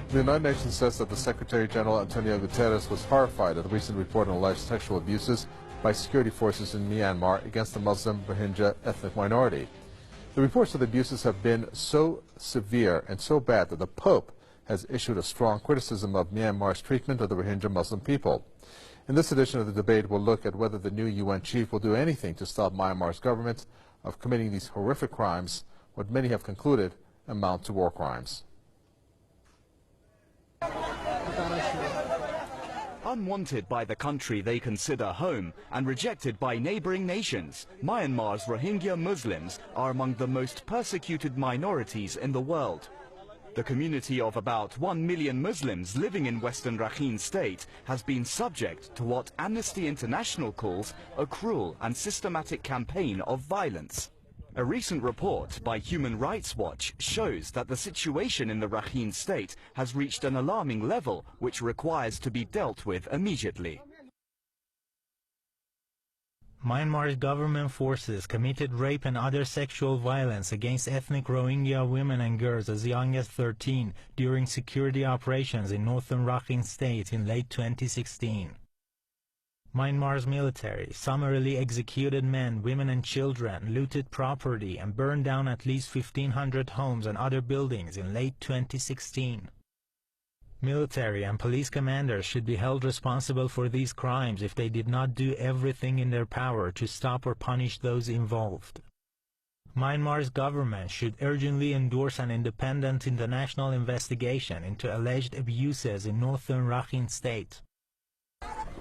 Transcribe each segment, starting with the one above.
The United Nations says that the Secretary-General Antonio Guterres was horrified at the recent report on alleged sexual abuses by security forces in Myanmar against the Muslim Rohingya ethnic minority. The reports of the abuses have been so severe and so bad that the Pope has issued a strong criticism of Myanmar's treatment of the Rohingya Muslim people. In this edition of the debate, we'll look at whether the new UN chief will do anything to stop Myanmar's government of committing these horrific crimes, what many have concluded amount to war crimes. Unwanted by the country they consider home and rejected by neighboring nations, Myanmar's Rohingya Muslims are among the most persecuted minorities in the world. The community of about 1 million Muslims living in Western Rakhine State has been subject to what Amnesty International calls a cruel and systematic campaign of violence. A recent report by Human Rights Watch shows that the situation in the Rakhine State has reached an alarming level which requires to be dealt with immediately. Myanmar's government forces committed rape and other sexual violence against ethnic Rohingya women and girls as young as 13 during security operations in northern Rakhine State in late 2016. Myanmar's military summarily executed men, women and children, looted property and burned down at least 1,500 homes and other buildings in late 2016. Military and police commanders should be held responsible for these crimes if they did not do everything in their power to stop or punish those involved. Myanmar's government should urgently endorse an independent international investigation into alleged abuses in northern Rakhine State.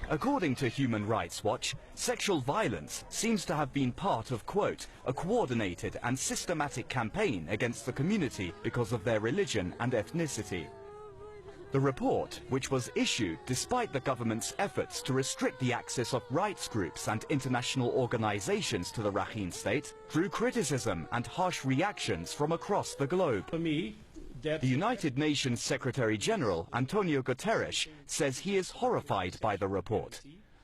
According to Human Rights Watch, sexual violence seems to have been part of, quote, a coordinated and systematic campaign against the community because of their religion and ethnicity. The report, which was issued despite the government's efforts to restrict the access of rights groups and international organizations to the Rakhine State, drew criticism and harsh reactions from across the globe. The United Nations Secretary-General Antonio Guterres says he is horrified by the report.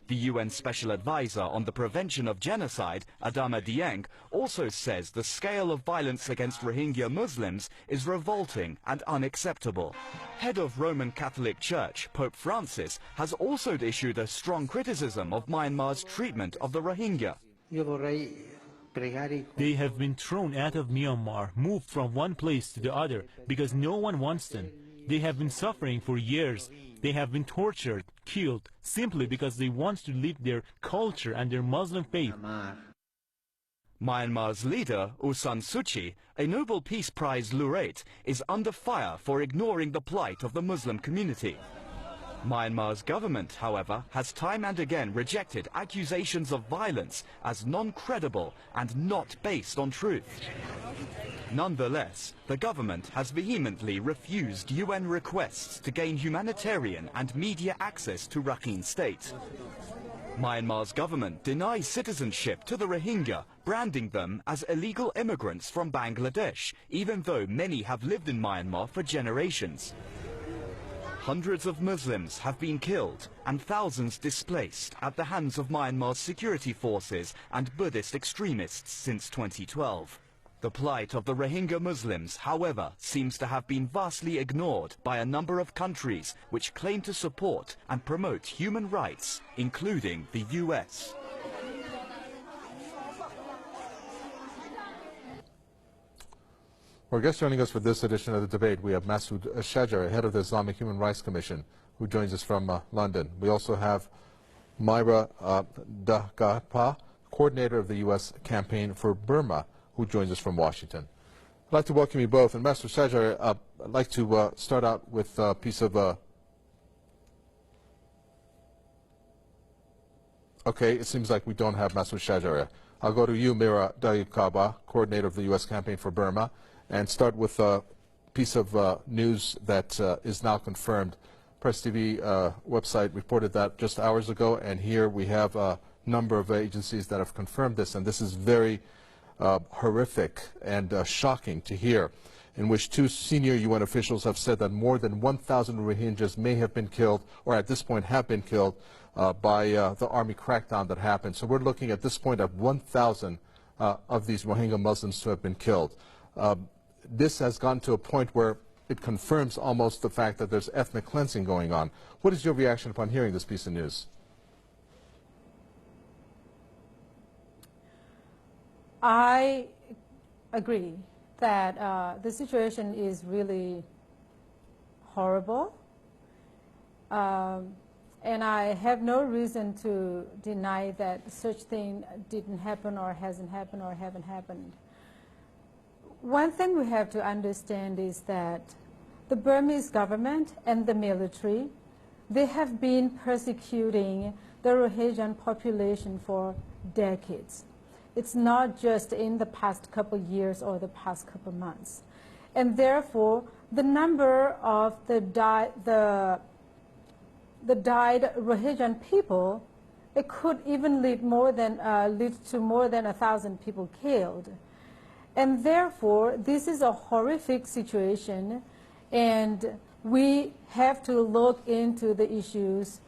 The UN Special Advisor on the Prevention of Genocide, Adama Dieng, also says the scale of violence against Rohingya Muslims is revolting and unacceptable. Head of Roman Catholic Church, Pope Francis, has also issued a strong criticism of Myanmar's treatment of the Rohingya. They have been thrown out of Myanmar, moved from one place to the other, because no one wants them. They have been suffering for years. They have been tortured, killed, simply because they want to live their culture and their Muslim faith. Myanmar's leader, Aung San Suu Kyi, a Nobel Peace Prize laureate, is under fire for ignoring the plight of the Muslim community. Myanmar's government, however, has time and again rejected accusations of violence as non-credible and not based on truth. Nonetheless, the government has vehemently refused UN requests to gain humanitarian and media access to Rakhine State. Myanmar's government denies citizenship to the Rohingya, branding them as illegal immigrants from Bangladesh, even though many have lived in Myanmar for generations. Hundreds of Muslims have been killed and thousands displaced at the hands of Myanmar's security forces and Buddhist extremists since 2012. The plight of the Rohingya Muslims, however, seems to have been vastly ignored by a number of countries which claim to support and promote human rights, including the US. For our guest joining us for this edition of the debate, we have Masood Shajari, head of the Islamic Human Rights Commission, who joins us from London. We also have Myra Dagapa, coordinator of the U.S. campaign for Burma, who joins us from Washington. I'd like to welcome you both. And Masood Shajari, I'd like to start out with a piece of... Okay, it seems like we don't have Masood Shajari. I'll go to you, Myra Dagapa, coordinator of the U.S. campaign for Burma, and start with a piece of news that is now confirmed. PRESSTV website reported that just hours ago, and here we have a number of agencies that have confirmed this, and this is very horrific and shocking to hear, in which two senior UN officials have said that more than 1,000 Rohingyas may have been killed, or at this point have been killed, by the army crackdown that happened. So we're looking at this point at 1,000 of these Rohingya Muslims to have been killed. This has gone to a point where it confirms almost the fact that there's ethnic cleansing going on. What is your reaction upon hearing this piece of news? I agree that the situation is really horrible, and I have no reason to deny that such thing didn't happen or hasn't happened or haven't happened. One thing we have to understand is that the Burmese government and the military, they have been persecuting the Rohingya population for decades. It's not just in the past couple years or the past couple months. And therefore, the number of the died Rohingya people, it could even lead to more than 1,000 people killed. And therefore, this is a horrific situation, and we have to look into the issues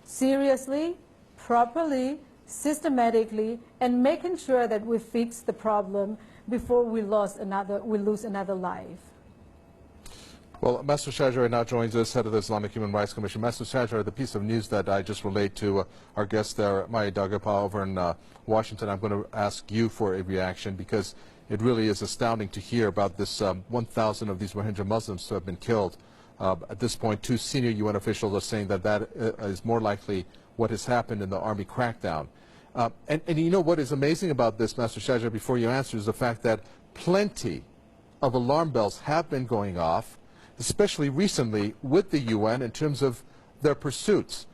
seriously, properly, systematically, and making sure that we fix the problem before we lose another life. Well, Master Shajari now joins us, head of the Islamic Human Rights Commission. Master Shajari, the piece of news that I just relayed to our guest there, Maya Dagapa, over in Washington, I'm going to ask you for a reaction, because it really is astounding to hear about this 1,000 of these Rohingya Muslims who have been killed. At this point, 2 senior UN officials are saying that that is more likely what has happened in the army crackdown. And you know what is amazing about this, Master Shajari, before you answer, is the fact that plenty of alarm bells have been going off, especially recently with the UN in terms of their pursuits.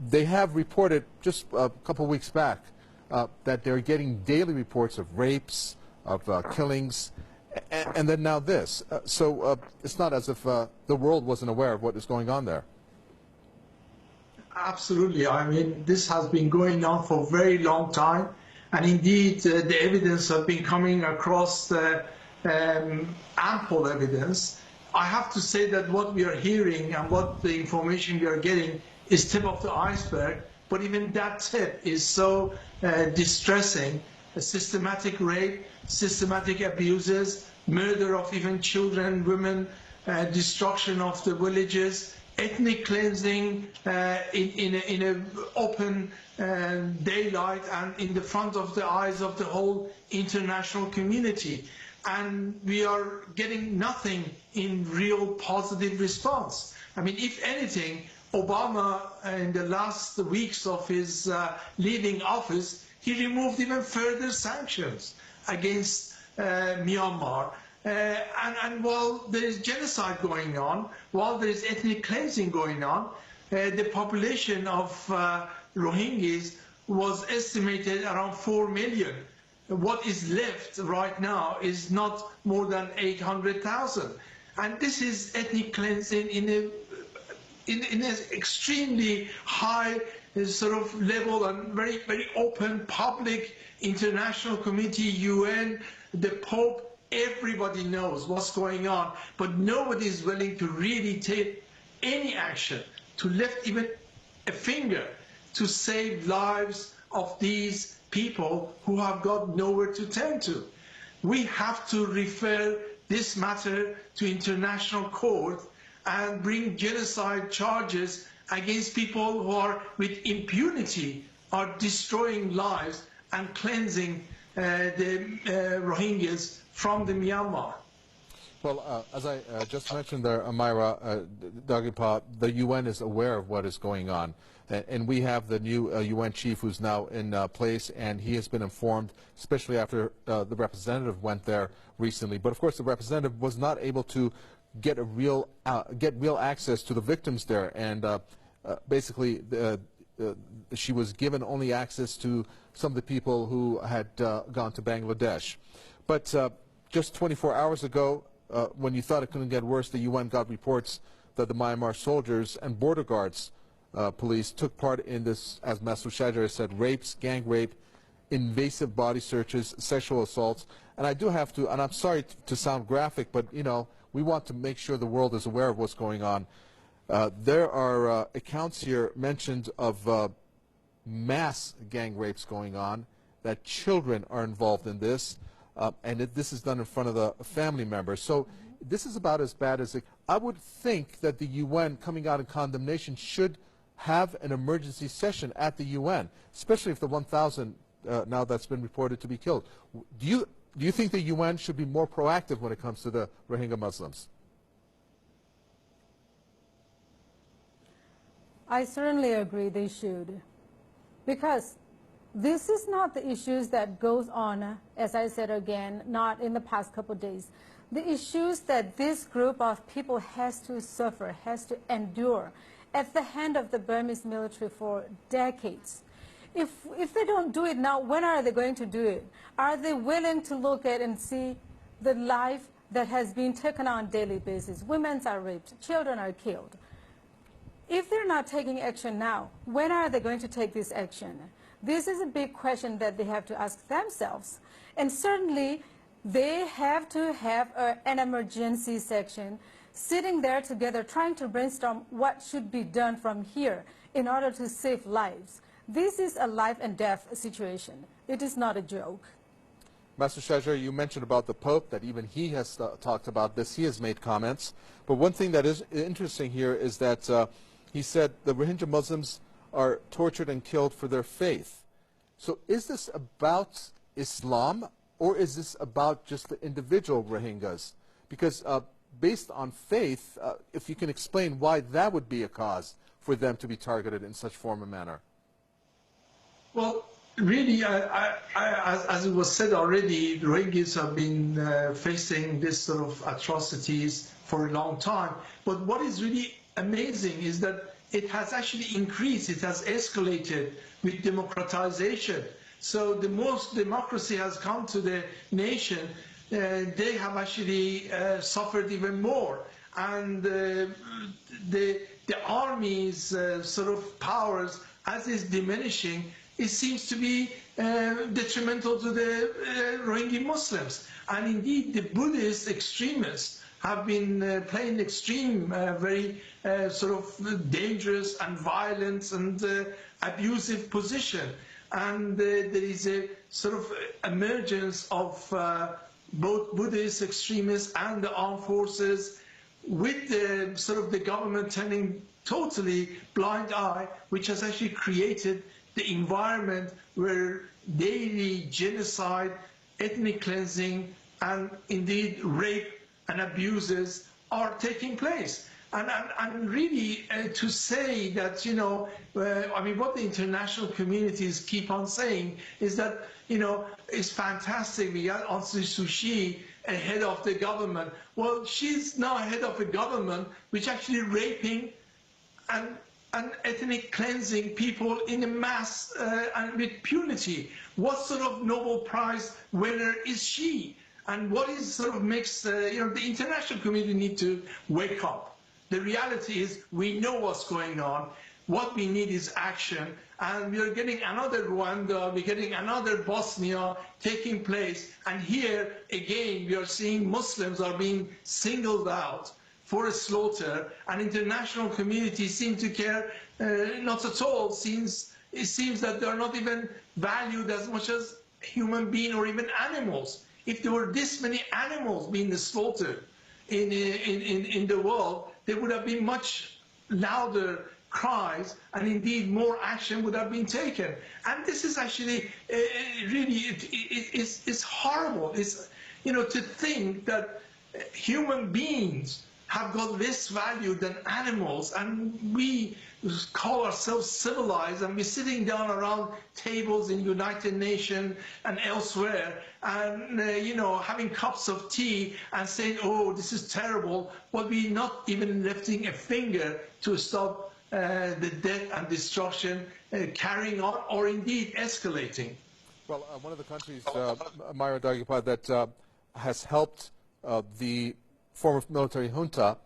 They have reported just a couple of weeks back that they're getting daily reports of rapes, of killings, and then now this. So it's not as if the world wasn't aware of what is going on there. Absolutely. I mean, this has been going on for a very long time, and indeed the evidence has been coming across, ample evidence. I have to say that what we are hearing and what the information we are getting is tip of the iceberg, but even that tip is so distressing. Systematic rape, systematic abuses, murder of even children, women, destruction of the villages, ethnic cleansing in an open daylight and in the front of the eyes of the whole international community. And we are getting nothing in real positive response. I mean, if anything, Obama, in the last weeks of his leaving office, he removed even further sanctions against Myanmar. And while there is genocide going on, while there is ethnic cleansing going on, the population of Rohingyas was estimated around 4 million. What is left right now is not more than 800,000. And this is ethnic cleansing in an extremely high sort of level and very, very open, public, international community, UN, the Pope, everybody knows what's going on, but nobody is willing to really take any action, to lift even a finger to save lives of these people who have got nowhere to turn to. We have to refer this matter to international court and bring genocide charges against people who are with impunity are destroying lives and cleansing the Rohingyas from the Myanmar. Well, as I just mentioned there, Amira Dagipa, the UN is aware of what is going on. And we have the new UN chief who's now in place, and he has been informed, especially after the representative went there recently. But of course, the representative was not able to get real access to the victims there, and basically she was given only access to some of the people who had gone to Bangladesh. But just 24 hours ago, when you thought it couldn't get worse, the UN got reports that the Myanmar soldiers and border guards police took part in this, as Masood Shajari said, rapes, gang rape, invasive body searches, sexual assaults. And I do have to, and I'm sorry to sound graphic, but you know, we want to make sure the world is aware of what's going on. There are accounts here mentioned of mass gang rapes going on, that children are involved in this, and this is done in front of the family members. So this is about as bad as it. I would think that the UN coming out in condemnation should have an emergency session at the UN, especially if the 1,000 now that's been reported to be killed. Do you think the UN should be more proactive when it comes to the Rohingya Muslims? I certainly agree they should, because this is not the issues that goes on, as I said again, not in the past couple of days. The issues that this group of people has to suffer, has to endure at the hand of the Burmese military for decades. If they don't do it now, when are they going to do it? Are they willing to look at and see the life that has been taken on a daily basis? Women are raped, children are killed. If they're not taking action now, when are they going to take this action? This is a big question that they have to ask themselves. And certainly, they have to have an emergency section sitting there together trying to brainstorm what should be done from here in order to save lives. This is a life and death situation. It is not a joke. Master Shahjar, you mentioned about the Pope, that even he has talked about this. He has made comments. But one thing that is interesting here is that he said the Rohingya Muslims are tortured and killed for their faith. So is this about Islam, or is this about just the individual Rohingyas? Because based on faith, if you can explain why that would be a cause for them to be targeted in such form and manner. Well, really, as it was said already, the Rohingyas have been facing this sort of atrocities for a long time. But what is really amazing is that it has actually increased, it has escalated with democratization. So the most democracy has come to the nation, they have actually suffered even more. And the army's sort of powers, as is diminishing, it seems to be detrimental to the Rohingya Muslims. And indeed, the Buddhist extremists have been playing extreme, very sort of dangerous and violent and abusive position. And there is a sort of emergence of both Buddhist extremists and the armed forces, with the sort of the government turning totally blind eye, which has actually created the environment where daily genocide, ethnic cleansing, and indeed rape and abuses are taking place. And really to say that, you know, I mean, what the international communities keep on saying is that, you know, it's fantastic, we got Aung San Suu Kyi head of the government. Well, she's now head of a government which actually raping and ethnic cleansing people in a mass and with impunity. What sort of Nobel Prize winner is she? And what is sort of makes, you know, the international community need to wake up. The reality is we know what's going on. What we need is action. And we are getting another Rwanda, we're getting another Bosnia taking place. And here, again, we are seeing Muslims are being singled out for a slaughter, and international communities seem to care not at all, since it seems that they are not even valued as much as human beings or even animals. If there were this many animals being slaughtered in the world, there would have been much louder cries, and indeed more action would have been taken. And this is actually really, it's horrible. It's, you know, to think that human beings have got less value than animals, and we call ourselves civilized, and we're sitting down around tables in United Nations and elsewhere, and you know, having cups of tea and saying, oh, this is terrible, but we're not even lifting a finger to stop the death and destruction carrying on, or indeed escalating. Well, one of the countries, Myra Dagyapa, that has helped the former military junta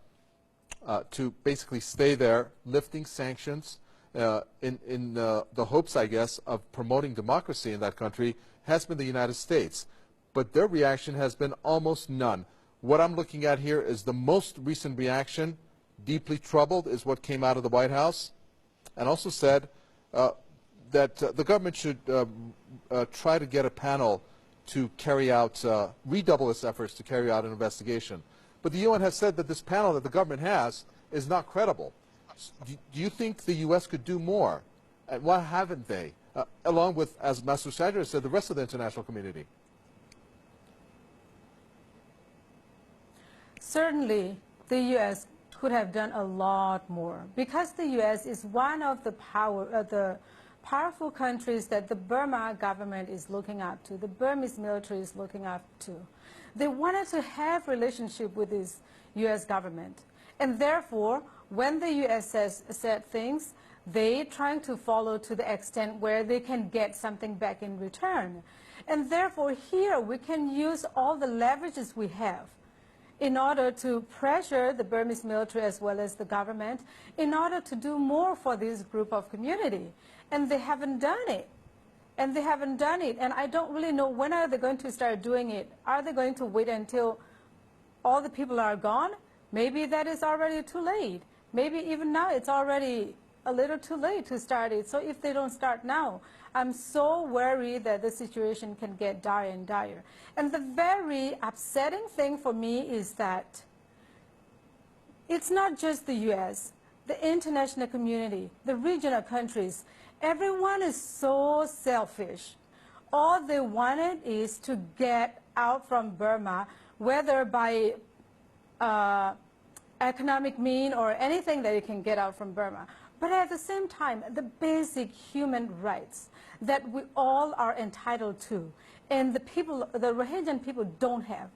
to basically stay there, lifting sanctions in the hopes, I guess, of promoting democracy in that country, has been the United States. But their reaction has been almost none. What I'm looking at here is the most recent reaction, deeply troubled, is what came out of the White House, and also said that the government should try to get a panel to carry out, redouble its efforts to carry out an investigation. But the UN has said that this panel that the government has is not credible. Do you think the U.S. could do more? And why haven't they? Along with, as Masood Shajara said, the rest of the international community. Certainly, the U.S. could have done a lot more because the U.S. is one of the powerful countries that the Burma government is looking up to, the Burmese military is looking up to. They wanted to have relationship with this U.S. government. And therefore, when the U.S. said things, they trying to follow to the extent where they can get something back in return. And therefore, here we can use all the leverages we have in order to pressure the Burmese military as well as the government in order to do more for this group of community. And they haven't done it. And they haven't done it. And I don't really know when are they going to start doing it. Are they going to wait until all the people are gone? Maybe that is already too late. Maybe even now it's already a little too late to start it. So if they don't start now, I'm so worried that the situation can get dire and dire. And the very upsetting thing for me is that it's not just the U.S., the international community, the regional countries. Everyone is so selfish. All they wanted is to get out from Burma, whether by economic mean or anything that it can get out from Burma. But at the same time, the basic human rights that we all are entitled to, and the Rohingya people don't have.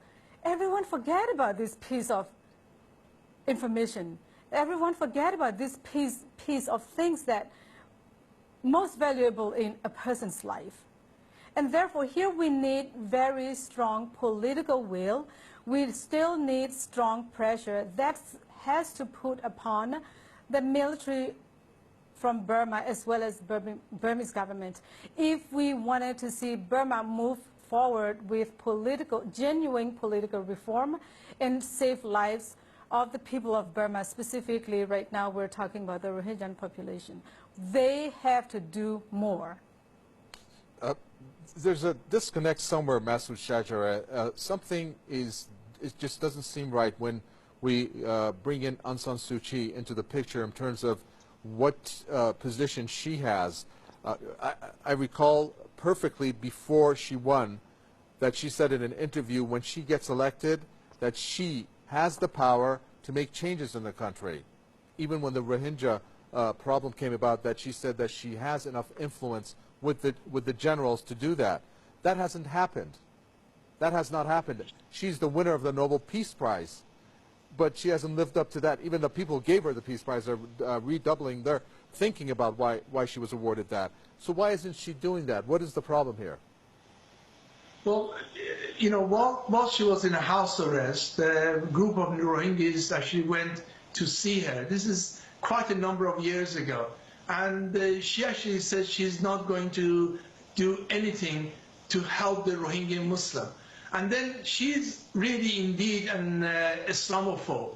Everyone forget about this piece of information. Everyone forget about this piece of things that most valuable in a person's life. And therefore, here we need very strong political will. We still need strong pressure that has to put upon the military from Burma as well as Burmese government. If we wanted to see Burma move forward with genuine political reform and save lives of the people of Burma, specifically right now we're talking about the Rohingya population, they have to do more. There's a disconnect somewhere, Masood Shajara. It just doesn't seem right when we bring in Aung San Suu Kyi into the picture in terms of what position she has. I recall perfectly before she won that she said in an interview when she gets elected that she has the power to make changes in the country. Even when the Rohingya problem came about, that she said that she has enough influence with the generals to do that. That hasn't happened. That has not happened. She's the winner of the Nobel Peace Prize, but she hasn't lived up to that. Even the people who gave her the Peace Prize are redoubling their thinking about why she was awarded that. So why isn't she doing that? What is the problem here? Well, you know, while she was in a house arrest, a group of Rohingyas actually went to see her. This is quite a number of years ago. And she actually said she's not going to do anything to help the Rohingya Muslim. And then she's really indeed an Islamophobe.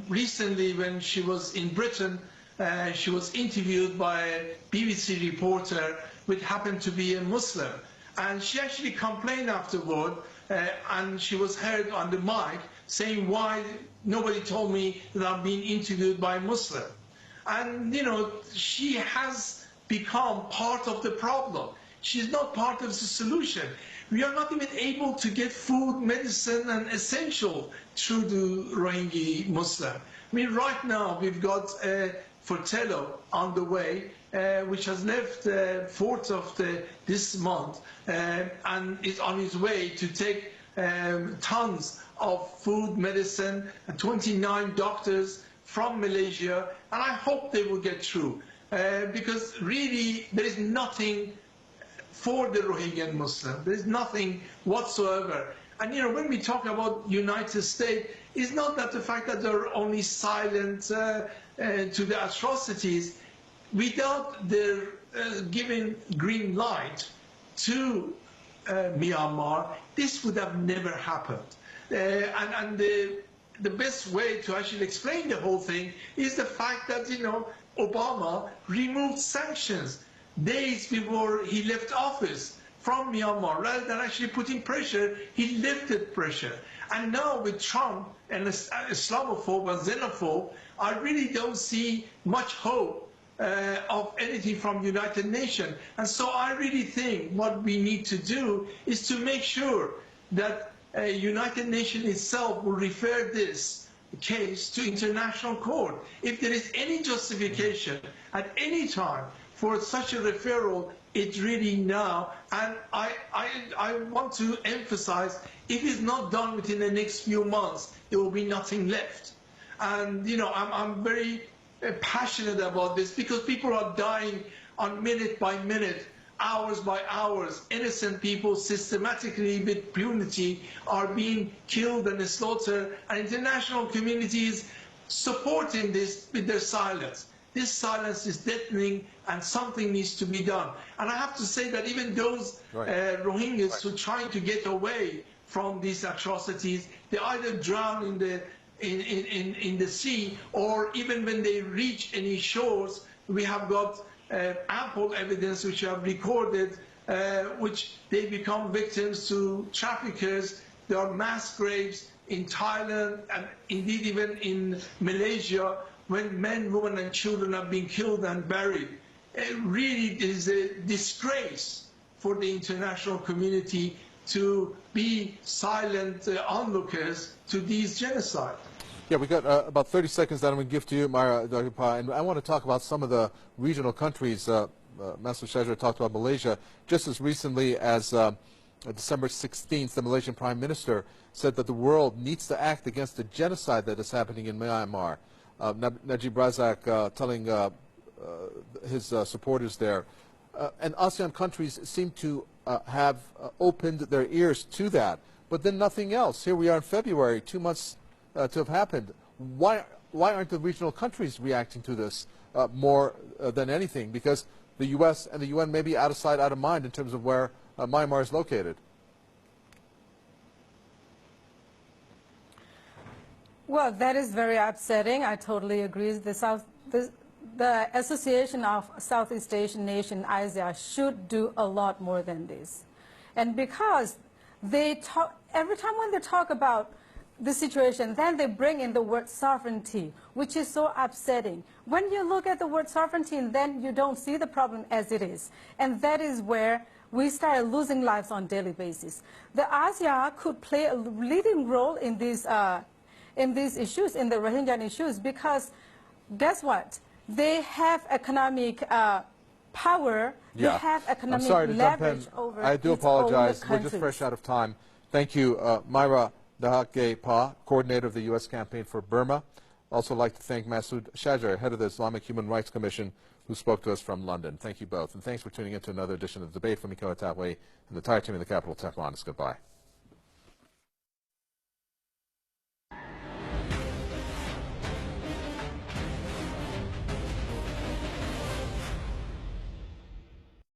Recently, when she was in Britain, she was interviewed by a BBC reporter, which happened to be a Muslim. And she actually complained afterward, and she was heard on the mic saying, why nobody told me that I'm being interviewed by a Muslim. And, you know, she has become part of the problem. She's not part of the solution. We are not even able to get food, medicine, and essential through the Rohingya Muslim. I mean, right now we've got Fortello on the way, which has left 4th of this month and is on his way to take tons of food, medicine, and 29 doctors from Malaysia, and I hope they will get through because really there is nothing for the Rohingya Muslim. There is nothing whatsoever. And you know, when we talk about United States, it's not that the fact that they're only silent to the atrocities. Without their giving green light to Myanmar, this would have never happened. And the best way to actually explain the whole thing is the fact that, you know, Obama removed sanctions days before he left office from Myanmar. Rather than actually putting pressure, he lifted pressure. And now with Trump and Islamophobe and xenophobe, I really don't see much hope of anything from United Nations. And so I really think what we need to do is to make sure that United Nations itself will refer this case to international court. If there is any justification at any time for such a referral, it's really now. And I want to emphasize, if it's not done within the next few months, there will be nothing left. And you know, I'm very passionate about this because people are dying on minute by minute, hours by hours. Innocent people systematically with impunity are being killed and slaughtered, and international communities supporting this with their silence. This silence is deafening, and something needs to be done. And I have to say that even those Rohingyas who are trying to get away from these atrocities, they either drown in the sea, or even when they reach any shores, we have got ample evidence which have recorded, which they become victims to traffickers. There are mass graves in Thailand and indeed even in Malaysia, when men, women and children are being killed and buried. It really is a disgrace for the international community to be silent onlookers to these genocides. Yeah, we got about 30 seconds that I'm going to give to you, Myra Dagipa, and I want to talk about some of the regional countries. Masood Shahjar talked about Malaysia. Just as recently as December 16th, the Malaysian Prime Minister said that the world needs to act against the genocide that is happening in Myanmar. Najib Razak telling his supporters there. And ASEAN countries seem to have opened their ears to that, but then nothing else. Here we are in February, 2 months to have happened. Why aren't the regional countries reacting to this more than anything? Because the U.S. and the UN may be out of sight, out of mind in terms of where Myanmar is located. Well, that is very upsetting. I totally agree. The Association of Southeast Asian Nations, ASEAN, should do a lot more than this. And because they talk, every time when they talk about the situation, then they bring in the word sovereignty, which is so upsetting. When you look at the word sovereignty, then you don't see the problem as it is. And that is where we start losing lives on a daily basis. The ASEAN could play a leading role in these issues, in the Rohingya issues, because guess what? They have economic power. Yeah. They have economic I'm sorry to leverage jump in. over I do its apologize. own We're just fresh out of time. Thank you, Myra Dagipa, coordinator of the U.S. campaign for Burma. Also like to thank Masood Shahjar, head of the Islamic Human Rights Commission, who spoke to us from London. Thank you both. And thanks for tuning in to another edition of the debate from Mikoa Tapwe and the entire team in the capital, Tehran. Goodbye.